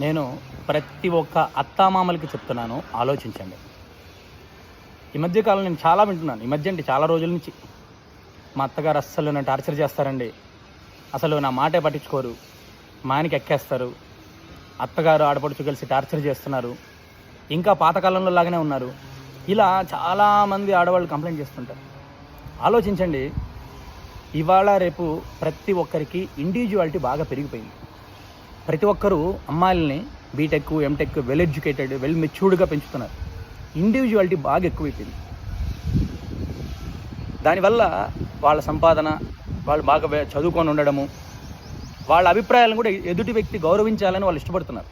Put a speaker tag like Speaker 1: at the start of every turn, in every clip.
Speaker 1: నేను ప్రతి ఒక్క అత్తామామలకి చెప్తున్నాను, ఆలోచించండి. ఈ మధ్య కాలం నేను చాలా వింటున్నాను. ఈ మధ్య అంటే చాలా రోజుల నుంచి మా అత్తగారు అస్సలు నన్ను టార్చర్ చేస్తారండి. అసలు నా మాటే పట్టించుకోరు, మానికి ఎక్కేస్తారు. అత్తగారు ఆడపడుచు కలిసి టార్చర్ చేస్తున్నారు, ఇంకా పాతకాలంలో లాగానే ఉన్నారు. ఇలా చాలామంది ఆడవాళ్ళు కంప్లైంట్ చేస్తుంటారు. ఆలోచించండి, ఇవాళ రేపు ప్రతి ఒక్కరికి ఇండివిజువాలిటీ బాగా పెరిగిపోయింది. ప్రతి ఒక్కరూ అమ్మాయిల్ని BTech, MTech, well educated, well మెచ్యూర్డ్గా పెంచుతున్నారు. ఇండివిజువాలిటీ బాగా ఎక్కువైపోయింది. దానివల్ల వాళ్ళ సంపాదన, వాళ్ళు బాగా చదువుకొని ఉండడము, వాళ్ళ అభిప్రాయాలను కూడా ఎదుటి వ్యక్తి గౌరవించాలని వాళ్ళు ఇష్టపడుతున్నారు.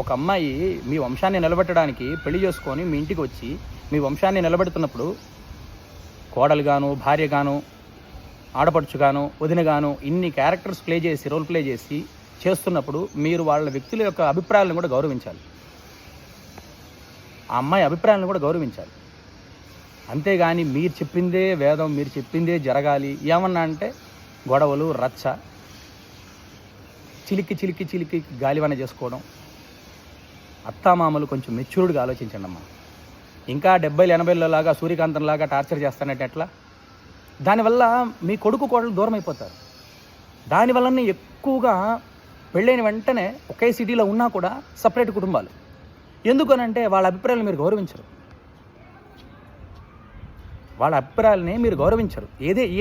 Speaker 1: ఒక అమ్మాయి మీ వంశాన్ని నిలబెట్టడానికి పెళ్లి చేసుకొని మీ ఇంటికి వచ్చి మీ వంశాన్ని నిలబెడుతున్నప్పుడు కోడలుగాను, భార్యగాను, ఆడపడుచుగాను, వదినగాను ఇన్ని క్యారెక్టర్స్ రోల్ ప్లే చేసి చేస్తున్నప్పుడు మీరు వాళ్ళ వ్యక్తుల యొక్క అభిప్రాయాలను కూడా గౌరవించాలి. ఆ అమ్మాయి అభిప్రాయాలను కూడా గౌరవించాలి. అంతేగాని మీరు చెప్పిందే వేదం, మీరు చెప్పిందే జరగాలి ఏమన్నా అంటే గొడవలు, రచ్చ, చిలికి గాలివాన చేసుకోవడం. అత్తామామలు కొంచెం మెచ్యూర్డ్గా ఆలోచించండి అమ్మా. ఇంకా 70, 80 లాగా సూర్యకాంతంలాగా టార్చర్ చేస్తానంటే ఎట్లా? దానివల్ల మీ కొడుకు కోడలు దూరం అయిపోతారు. దానివల్లనే ఎక్కువగా పెళ్ళైన వెంటనే ఒకే సిటీలో ఉన్నా కూడా సపరేట్ కుటుంబాలు. ఎందుకనంటే వాళ్ళ అభిప్రాయాలు మీరు గౌరవించరు. వాళ్ళ అభిప్రాయాలని మీరు గౌరవించరు.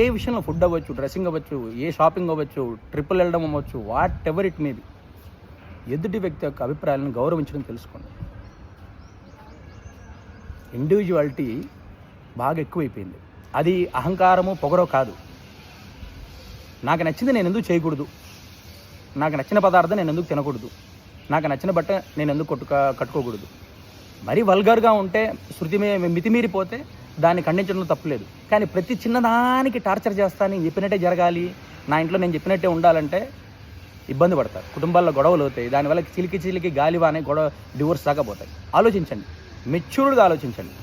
Speaker 1: ఏ విషయంలో, ఫుడ్ అవ్వచ్చు, డ్రెస్సింగ్ అవ్వచ్చు, ఏ షాపింగ్ అవ్వచ్చు, ట్రిప్పులు వెళ్ళడం అవ్వచ్చు, what ever it may be, ఎదుటి వ్యక్తి యొక్క అభిప్రాయాలను గౌరవించడం తెలుసుకోండి. ఇండివిజువాలిటీ బాగా ఎక్కువైపోయింది. అది అహంకారము, పొగరో కాదు. నాకు నచ్చింది నేను ఎందుకు చేయకూడదు, నాకు నచ్చిన పదార్థం నేను ఎందుకు తినకూడదు, నాకు నచ్చిన బట్ట నేను ఎందుకు కట్టుకోకూడదు. మరీ వల్గర్గా ఉంటే, మితిమీరిపోతే దాన్ని ఖండించడంలో తప్పులేదు. కానీ ప్రతి చిన్నదానికి టార్చర్ చేస్తాను, చెప్పినట్టే జరగాలి, నా ఇంట్లో నేను చెప్పినట్టే ఉండాలంటే ఇబ్బంది పడతారు. కుటుంబాల్లో గొడవలు అవుతాయి. దానివల్ల చిలికి గాలివానే డివోర్స్ దాకా పోతాయి. ఆలోచించండి, మెచ్యూర్డ్గా ఆలోచించండి.